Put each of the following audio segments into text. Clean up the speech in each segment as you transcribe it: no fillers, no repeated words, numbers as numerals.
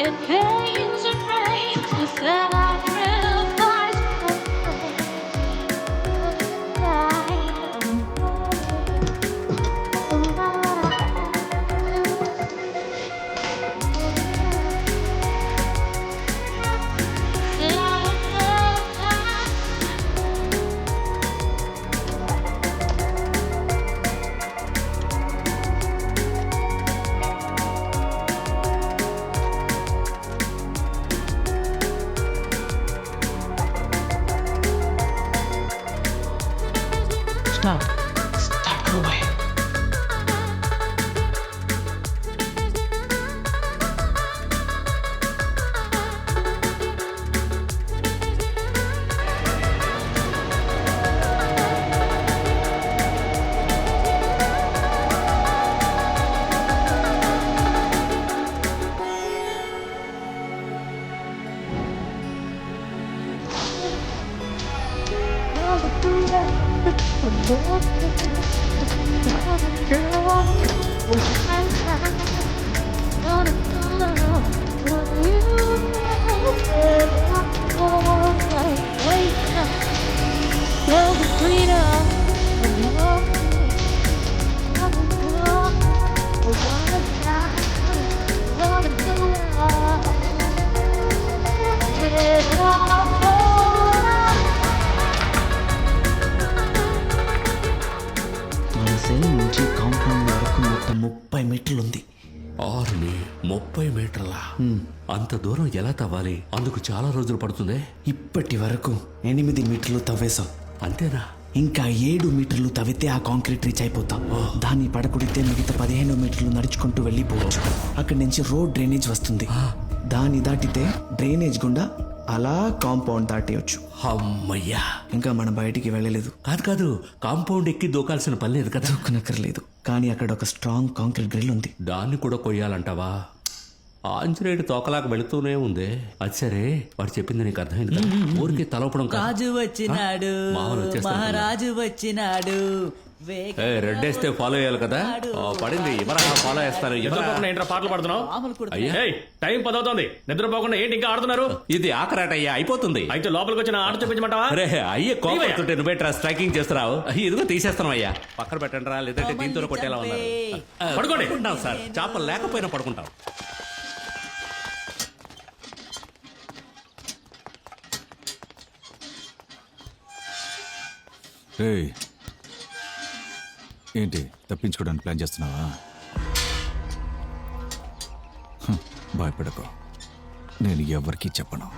It pains and rains to sacrifice. Start away. మన cell నుంచి compound వరకు మొత్తం 30 మీటర్లు ఉంది. 30 మీటర్ల అంత దూరం ఎలా తవ్వాలి? అందుకు చాలా రోజులు పడుతుంది. ఇప్పటి వరకు 8 మీటర్లు తవ్వేశాం. అంతేనా? ఇంకా 7 మీటర్లు తవ్వితే ఆ కాంక్రీట్ రీచ్ అయిపోతాం. దాన్ని పడకుడితే మిగతా 15 మీటర్లు నడుచుకుంటూ వెళ్ళిపోవచ్చు. అక్కడి నుంచి రోడ్ డ్రైనేజ్ వస్తుంది. దాన్ని దాటితే డ్రైనేజ్ గుండా అలా కాంపౌండ్ దాటేయచ్చు. అమ్మయ్యా, ఇంకా మనం బయటికి వెళ్ళలేదు. కాదు కాంపౌండ్ ఎక్కి దూకాల్సిన పని లేదు కదా. దూకనక్కర్లేదు, కానీ అక్కడ ఒక స్ట్రాంగ్ కాంక్రీట్ గ్రిల్ ఉంది. దాన్ని కూడా కొయ్యాలంటావా? ఆంజనేయుడు తోకలాగా వెళుతూనే ఉంది. అది సరే, వాడు చెప్పింది నీకు అర్థమైంది కదా? ఊరికి తలపడం కాదు. రాజు వచ్చినాడు, మామూలు వచ్చేస్తాడు. మహారాజు వచ్చినాడు. రెడ్డేస్తే ఫాలో అయ్యాలి కదా. పడింది, ఎవరా ఫాలో చేస్తారు? నిద్రపోకుండా ఏంట్రా పాటలు పాడుతున్నావు? మామూలు కొడుకు. అయ్యా, ఏయ్, టైం 10 అవుతోంది. నిద్రపోకుండా ఏంటి ఇంకా ఆడుతున్నారు? ఇది ఆఖరాట అయ్యా, అయిపోతుంది. అయితే లోపలికి వచ్చిన ఆట చూపించమంటావా? అరే అయ్యే, కోపడుతుంటే నువ్వేట్రా స్ట్రైకింగ్ చేస్తున్నావు? ఇదిగో తీసేస్తాం అయ్యా. పక్కన పెట్టండి రా, లేదంటే దీంతో కొట్టేలా ఉన్నారు. పడుకోండి. పడుకుంటాం సార్, చేపలు లేకపోయినా పడుకుంటాం. ఏయ్, ఏంటి తప్పించుకోవడానికి ప్లాన్ చేస్తున్నావా? భయపడకు, నేను ఎవరికీ చెప్పను.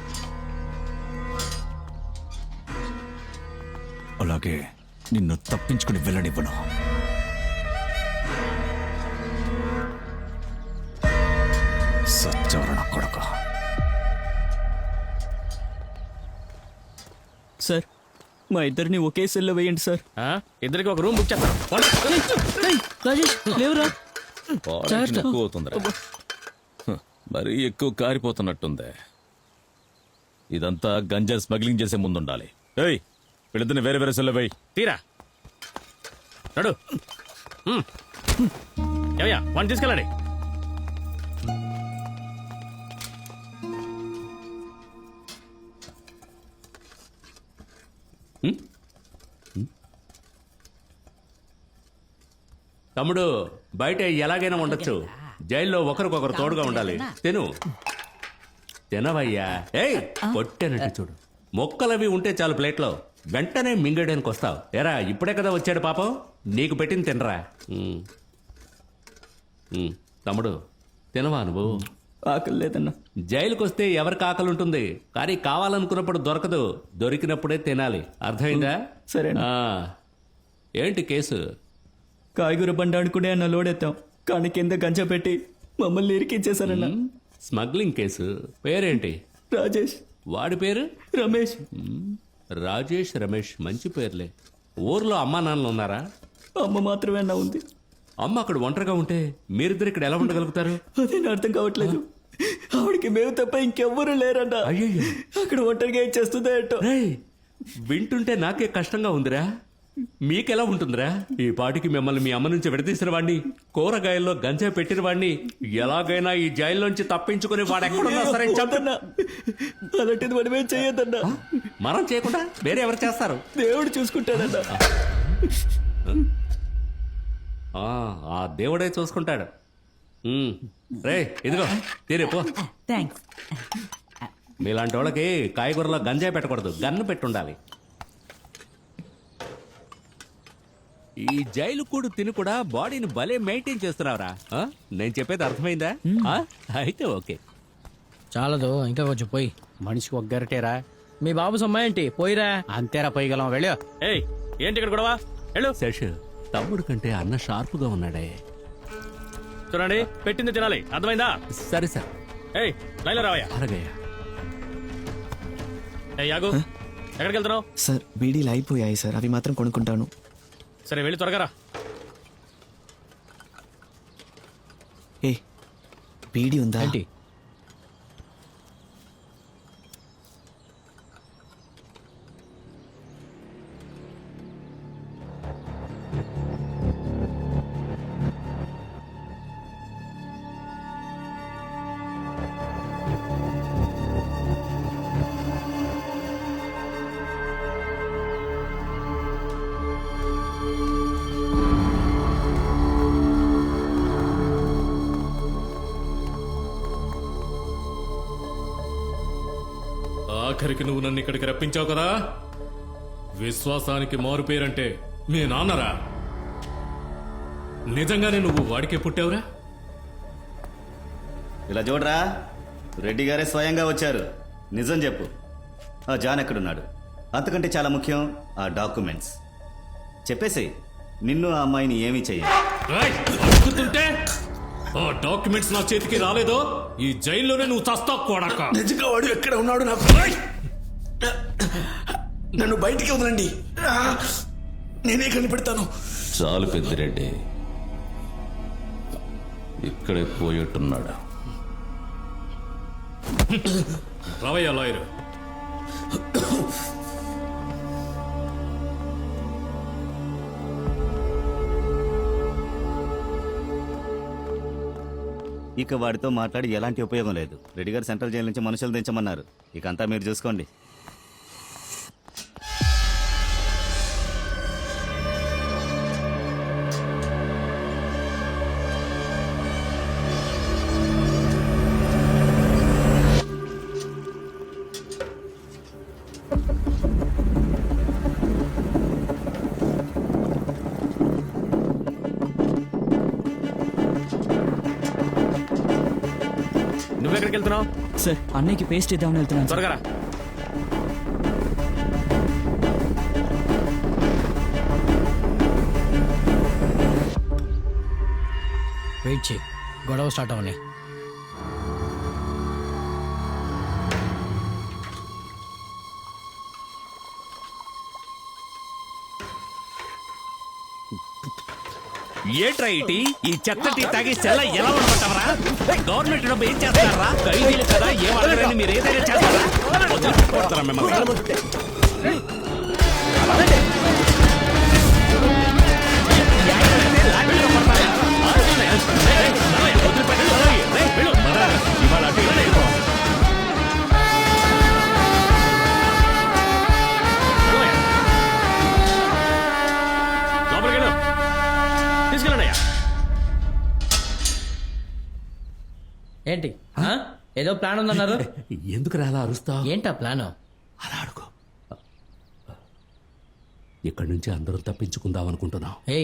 అలాగే నిన్ను తప్పించుకుని వెళ్ళనివ్వను. సత్యవరణ కొడక. సార్, మా ఇద్దరిని ఒకే సెల్లో వేయండి సార్. ఇద్దరికి ఒక రూమ్ బుక్ చేస్తాను. రాజేష్ లేవురా. ఎక్కువ అవుతుందిరా, మరీ ఎక్కువ కారిపోతున్నట్టుంది. ఇదంతా గంజా స్మగ్లింగ్ చేసే ముందుండాలి. ఏయ్, వీళ్ళిద్దరిని వేరే వేరే సెల్లో వేయి. తీరా నడు. ఏమయ్యా, వాడిని తీసుకెళ్ళండి. తమ్ముడు, బయట ఎలాగైనా ఉండొచ్చు, జైల్లో ఒకరికొకరు తోడుగా ఉండాలి. తినవయ్యా. ఏయ్, పొట్టేనట్టు చూడు. మొక్కలవి ఉంటే చాలు ప్లేట్లో, వెంటనే మింగడానికి వస్తావు. ఎరా, ఇప్పుడే కదా వచ్చాడు పాపం, నీకు పెట్టింది తినరా. తమ్ముడు, తినవా నువ్వు? ఆకలి లేదన్నా. జైలుకి వస్తే ఎవరికి ఆకలి ఉంటుంది, కానీ కావాలనుకున్నప్పుడు దొరకదు. దొరికినప్పుడే తినాలి, అర్థమైందా? సరేనా? ఏంటి కేసు? కాయగూర బండి ఆడుకునే అన్న లోడెత్తాం, కానీ కింద గంజ పెట్టి మమ్మల్ని ఇరికించేశారన్నా. Smuggling case. పేరేంటి? రాజేష్. వాడి పేరు? రమేష్. రాజేష్, రమేష్, మంచి పేర్లే. ఊర్లో అమ్మా నాన్నలు ఉన్నారా? అమ్మ మాత్రమే అన్న ఉంది. అమ్మ అక్కడ ఒంటరిగా ఉంటే మీరిద్దరు ఇక్కడ ఎలా ఉండగలుగుతారు? అదే నా అర్థం కావట్లేదు. ఆవిడికి మేము తప్ప ఇంకెవ్వరూ లేరన్నా. అయ్యయ్యో, అక్కడ ఒంటరిగా ఏం చేస్తుందో ఏంటో. రేయ్, వింటుంటే నాకే కష్టంగా ఉందిరా. మీకెలా ఉంటుందిరా? ఈ పాటికి మిమ్మల్ని మీ అమ్మ నుంచి విడదీసిన వాడిని, కూరగాయల్లో గంజా పెట్టిన వాడిని ఎలాగైనా ఈ జైల్లోంచి తప్పించుకుని వాడు ఎక్కడున్నా సరే చంపన్నా. అలాంటిది మనమేం చెయ్యొద్దన్నా. మనం చేయకుండా వేరే ఎవరు చేస్తారు? దేవుడు చూసుకుంటాడన్నా. ఆ దేవుడే చూసుకుంటాడు. రే ఇదిగో తీరే పో. థ్యాంక్స్. మీలాంటి వాళ్ళకి కాయగూరలో గంజాయి పెట్టకూడదు, గన్ను పెట్టుండాలి. ఈ జైలు కూడు తిని కూడా బాడీని భలే మెయింటైన్ చేస్తున్నావురా. నేను చెప్పేది అర్థమైందా? అయితే ఓకే. చాలదు ఇంకా కొంచెం పోయి. మనిషికి ఒక గరిటేరా. మీ బాబు సొమ్మ ఏంటి పోయిరా. అంతేరా పోయగలం. వెళ్ళా. ఏయ్ ఏంటి ఇక్కడ గొడవ? వెళ్ళు. శశ్ తమ్ముడు కంటే అన్న షార్ప్గా ఉన్నాడే. చూడండి, పెట్టింది తినాలి, అర్థమైందా? సరే సార్. ఏయ్ లైలా రావయ్యా. అలాగయ్యా. ఏయ్ యాగు, ఎక్కడికి వెళ్తున్నావు? సార్ బీడీలు అయిపోయాయి సార్, అవి మాత్రం కొనుక్కుంటాను. సరే వెళ్ళి త్వరగా రా. ఏ బీడీ ఉందా? ఏంటి ఆఖరికి నువ్వు నన్ను ఇక్కడికి రప్పించావు కదా. విశ్వాసానికి మారు పేరంటే మీ నాన్నరా? నిజంగానే నువ్వు వాడికే పుట్టావురా? ఇలా చూడరా, రెడ్డి గారే స్వయంగా వచ్చారు. నిజం చెప్పు, ఆ జాన్ ఎక్కడున్నాడు? అంతకంటే చాలా ముఖ్యం ఆ డాక్యుమెంట్స్. చెప్పేసి నిన్ను ఆ అమ్మాయిని ఏమీ చెయ్యి. అడుగుతుంటే ఆ డాక్యుమెంట్స్ నా చేతికి రాలేదో ఈ జైల్లోనే నువ్వు చస్తావు కొడక. నిజంగా వాడు ఎక్కడ ఉన్నాడు నాకు? నన్ను బయటికి వదలండి, నేనే కనిపెడతాను. చాలు పెద్దిరెడ్డి, ఇక్కడే పోయేట్టున్నాడు. రవయ్య లాయరు. ఇక వాడితో మాట్లాడి ఎలాంటి ఉపయోగం లేదు. రెడ్డి గారు సెంట్రల్ జైలు నుంచి మనుషులు దించమన్నారు. ఇక అంతా మీరు చూసుకోండి. నువ్వెక్కడికి వెళ్తున్నావు? సార్ అన్నయ్యకి పేస్ట్ ఇద్దామని వెళ్తున్నాను సార్. త్వరగా రా. వెయిట్ చేయి, గొడవ స్టార్ట్ అవని. ఏంట్రా ఇటీ ఈ చెత్తటి తాగి సెల్ల ఎలా ఉండమంటావరా? గవర్నమెంట్ డబ్బు ఏం చేస్తారా? ఖైదీలు కదా, ఏం అడగరని మీరు ఏదైనా చేస్తారా? వదిలిపోతారా మిమ్మల్ని? లోపలికి వెళ్ళు. తీసుకెళ్ళండి అయ్యా. ఏంటి ఏదో ప్లాన్ ఉందన్నారు? ఎందుకు అలా అరుస్తావు? ఏంటా ప్లాన్? అలా అడుగు. ఇక్కడి నుంచి అందరం తప్పించుకుందాం అనుకుంటున్నాం.